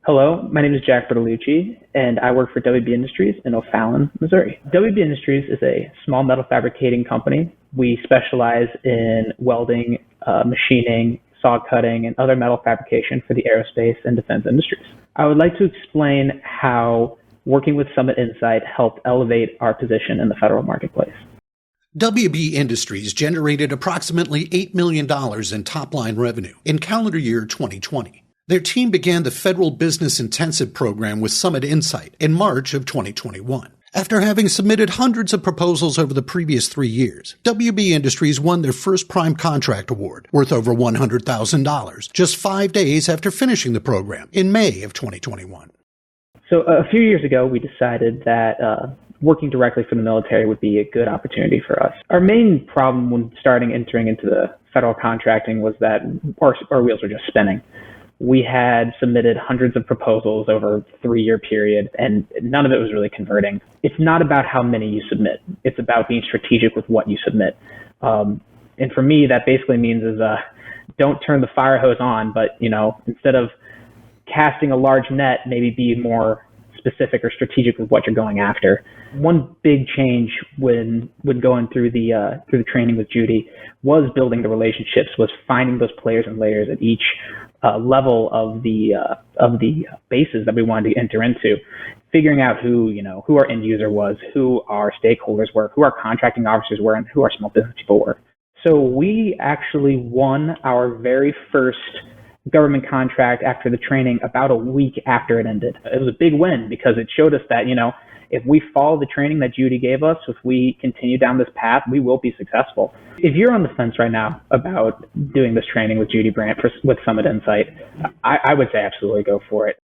Hello, my name is Jack Bertolucci, and I work for WB Industries in O'Fallon, Missouri. WB Industries is a small metal fabricating company. We specialize in welding, machining, saw cutting, and other metal fabrication for the aerospace and defense industries. I would like to explain how working with Summit Insight helped elevate our position in the federal marketplace. WB Industries generated approximately $8 million in top-line revenue in calendar year 2020. Their team began the Federal Business Intensive program with Summit Insight in March of 2021. After having submitted hundreds of proposals over the previous 3 years, WB Industries won their first prime contract award, worth over $100,000, just 5 days after finishing the program in May of 2021. So a few years ago, we decided that working directly for the military would be a good opportunity for us. Our main problem when entering into the federal contracting was that our wheels were just spinning. We had submitted hundreds of proposals over a 3-year period, and none of it was really converting. It's not about how many you submit. It's about being strategic with what you submit. And for me, that basically means don't turn the fire hose on, but instead of casting a large net, maybe be more specific or strategic with what you're going after. One big change when going through the training with Judy was building the relationships, was finding those players and layers at each level of the bases that we wanted to enter into, figuring out who our end user was, who our stakeholders were, who our contracting officers were, and who our small business people were. So we actually won our very first government contract after the training about a week after it ended. It was a big win because it showed us that, if we follow the training that Judy gave us, if we continue down this path, we will be successful. If you're on the fence right now about doing this training with Judy Brandt with Summit Insight, I would say absolutely go for it.